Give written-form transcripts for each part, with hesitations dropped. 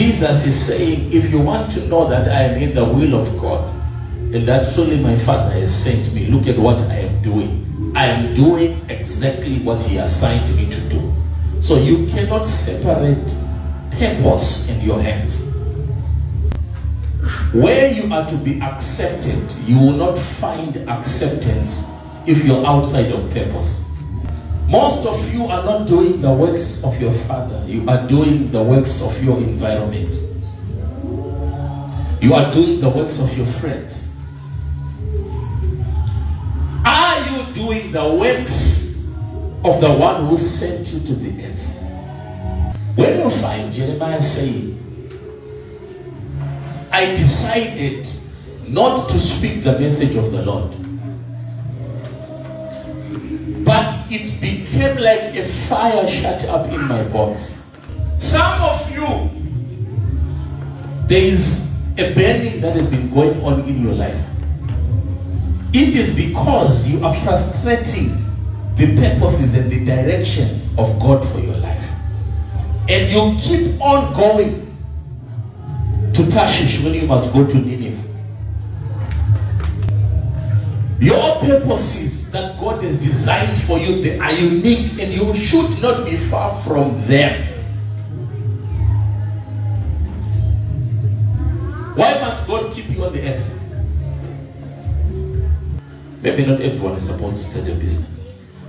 Jesus is saying, if you want to know that I am in the will of God, and that truly my Father has sent me, look at what I am doing. I am doing exactly what He assigned me to do. So you cannot separate purpose in your hands. Where you are to be accepted, you will not find acceptance if you're outside of purpose. Most of you are not doing the works of your Father. You are doing the works of your environment. You are doing the works of your friends. Are you doing the works of the one who sent you to the earth? When you find Jeremiah saying, I decided not to speak the message of the Lord, but it became like a fire shut up in my bones. Some of you, there is a burning that has been going on in your life. It is because you are frustrating the purposes and the directions of God for your life. And you keep on going to Tarshish when you must go to Nineveh. Your purposes that God has designed for you, they are unique, and you should not be far from them. Why must God keep you on the earth? Maybe not everyone is supposed to study business,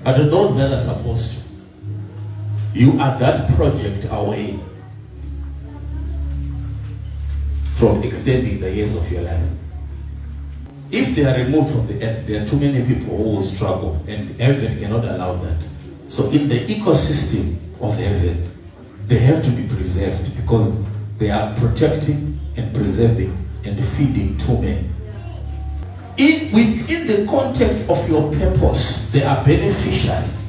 but to those that are supposed to, you are that project away from extending the years of your life. If they are removed from the earth, there are too many people who will struggle, and heaven cannot allow that. So in the ecosystem of heaven, they have to be preserved because they are protecting and preserving and feeding too many. Within the context of your purpose, there are beneficiaries.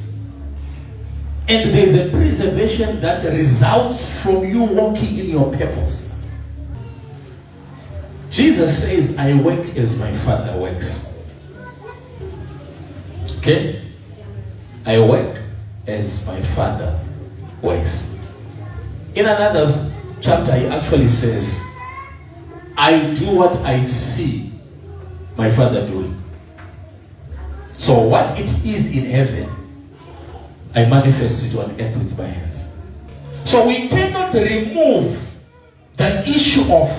And there is a preservation that results from you walking in your purpose. Jesus says, I work as my Father works. Okay? I work as my Father works. In another chapter, he actually says, I do what I see my Father doing. So what it is in heaven, I manifest it on earth with my hands. So we cannot remove the issue of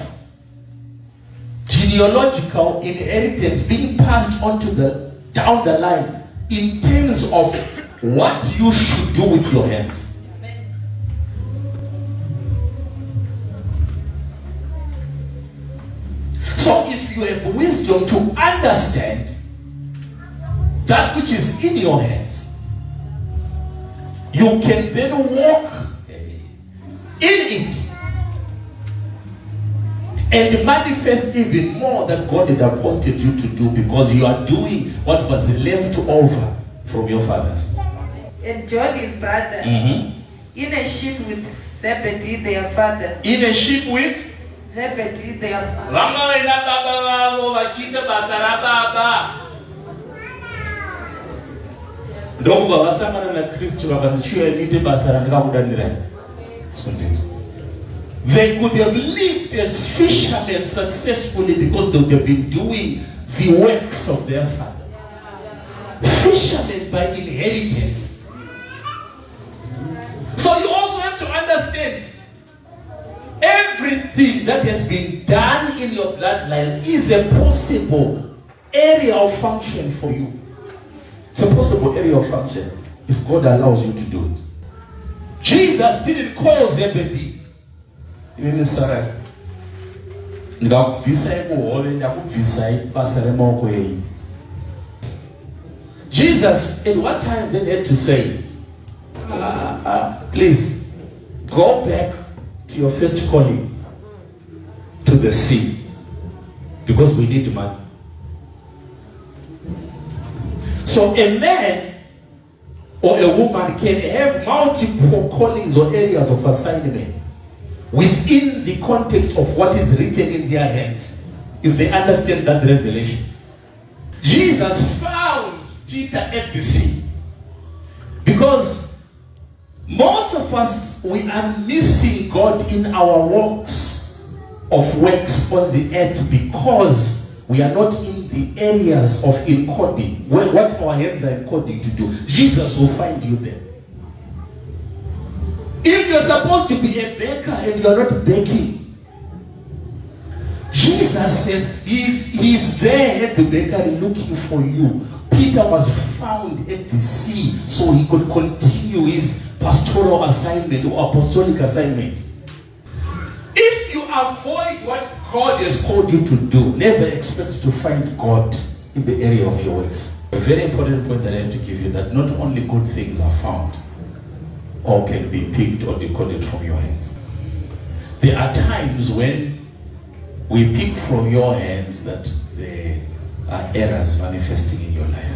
genealogical inheritance being passed on to down the line in terms of what you should do with your hands. So if you have wisdom to understand that which is in your hands, you can then walk in it and manifest even more that God had appointed you to do, because you are doing what was left over from your fathers. And John, his brother, in a ship with Zebedee, their father. In a ship with Zebedee, their father. They could have lived as fishermen successfully because they would have been doing the works of their father. Fishermen by inheritance. So you also have to understand, everything that has been done in your bloodline is a possible area of function for you. It's a possible area of function if God allows you to do it. Jesus didn't call Zebedee. Jesus at one time then had to say, please go back to your first calling, to the sea, because we need money. So a man or a woman can have multiple callings or areas of assignments within the context of what is written in their hands, if they understand that revelation. Jesus found Peter at the sea because Most of us, we are missing God in our works on the earth because we are not in the areas of encoding, what our hands are encoding to do. Jesus will find you there. If you're supposed to be a baker and you're not baking, Jesus says he's there at the bakery looking for you. Peter was found at the sea so he could continue his pastoral assignment or apostolic assignment. If you avoid what God has called you to do, never expect to find God in the area of your works. A very important point that I have to give you, that not only good things are found or can be picked or decoded from your hands. There are times when we pick from your hands that there are errors manifesting in your life.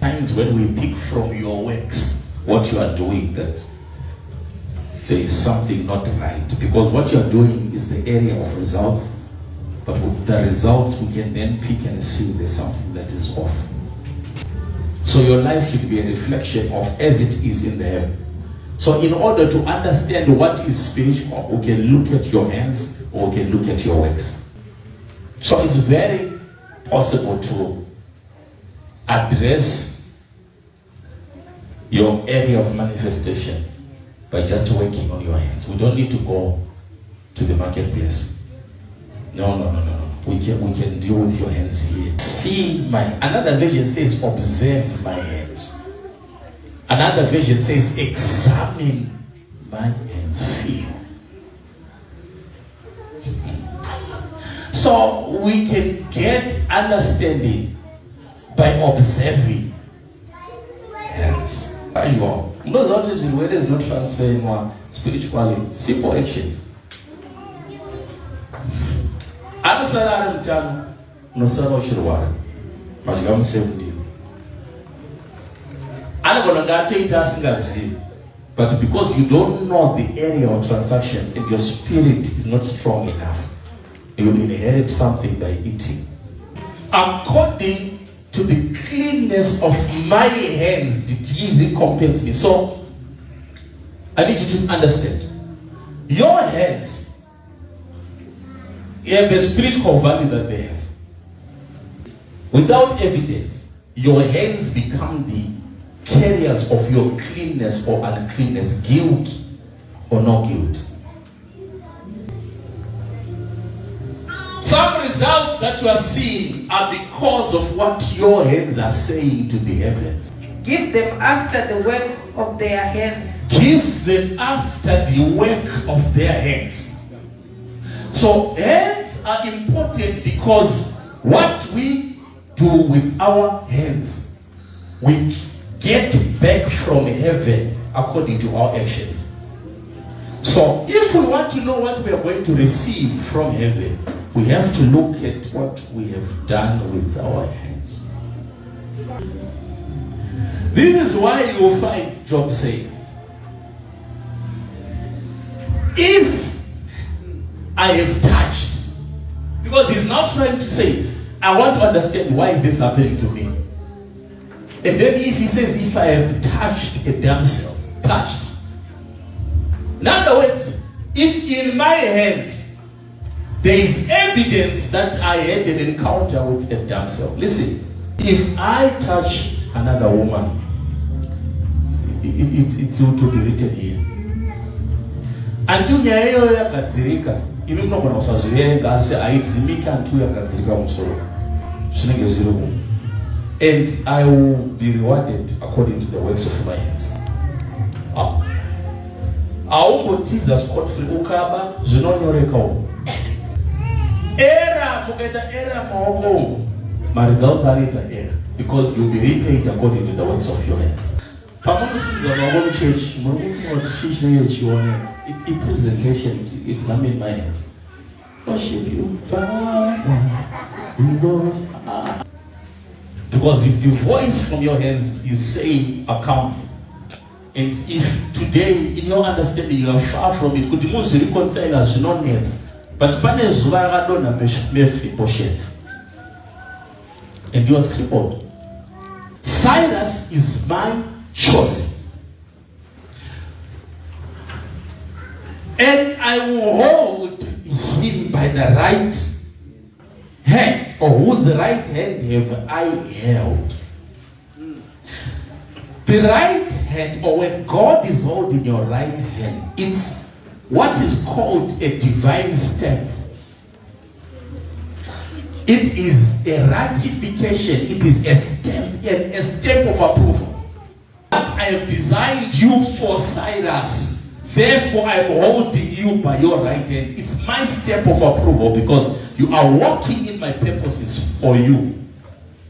Times when we pick from your works, what you are doing, that there is something not right. Because what you are doing is the area of results, but with the results we can then pick and see there's something that is off. So your life should be a reflection of as it is in the heaven. So in order to understand what is spiritual, we can look at your hands or we can look at your works. So it's very possible to address your area of manifestation by just working on your hands. We don't need to go to the marketplace. No. We can deal with your hands here. See another version says observe my hands. Another version says examine my hands, feel. So we can get understanding by observing hands. Casual. Those outreach in where is not transferring one spiritually. Simple actions. Anasara mtano nosara uchirwara. Majikamu 17. But because you don't know the area of transactions and your spirit is not strong enough, you will inherit something by eating. According to the cleanness of my hands did ye recompense me. So I need you to understand, your hands have the spiritual value that they have. Without evidence, your hands become the carriers of your cleanness or uncleanness, guilt or no guilt. Some results that you are seeing are because of what your hands are saying to the heavens. Give them after the work of their hands. Give them after the work of their hands. So hands are important because what we do with our hands, we get back from heaven according to our actions. So if we want to know what we are going to receive from heaven, we have to look at what we have done with our hands. This is why you will find Job saying, if I have touched, because he's now trying to say, I want to understand why this is happening to me. And then if he says, if I have touched a damsel, touched. In other words, if in my hands there is evidence that I had an encounter with a damsel. Listen, if I touch another woman, it's going to be written here. Until nyayo yakadzirika, imi mnogona usazirenga ase aidzimika until yakadzirika musoro. Shinenge zero. And I will be rewarded according to the works of my hands. Aungotiza scot free ukaba zvinonyoreka. Error, muketa error maoko. My result is an error because you will be repaid according to the works of your hands. Church, presentation to examine my hands. Worship you, Father. Because if the voice from your hands is saying account, and if today in your understanding you are far from it, could you most reconcile us not nets, but Panezuara dona mefi pochette, and you was crippled. Cyrus is my chosen. And I will hold him by the right hand. Or whose right hand have I held? The right hand, or when God is holding your right hand, it's what is called a divine step. It is a ratification. It is a step of approval. I have designed you for Cyrus. Therefore, I am holding you by your right hand. It's my step of approval because you are walking in my purposes for you.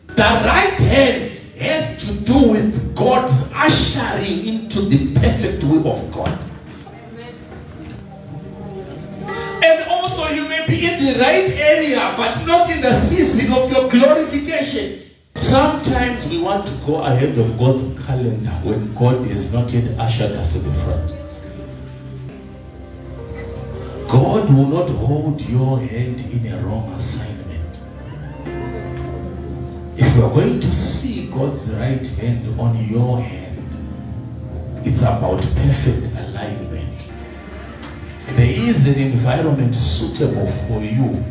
The right hand has to do with God's ushering into the perfect will of God. And also you may be in the right area, but not in the season of your glorification. Sometimes we want to go ahead of God's calendar when God has not yet ushered us to the front. God will not hold your hand in a wrong assignment. If you are going to see God's right hand on your hand, it's about perfect alignment. There is an environment suitable for you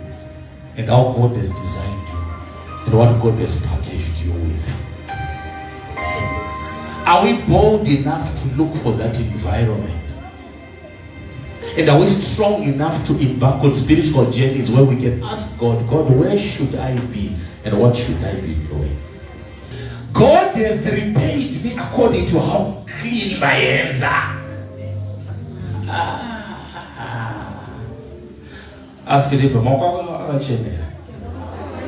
and how God has designed you and what God has packaged you with. Are we bold enough to look for that environment? And are we strong enough to embark on spiritual journeys where we can ask God, God, where should I be and what should I be doing? God has repaid me according to how clean my hands are. Ask your neighbor,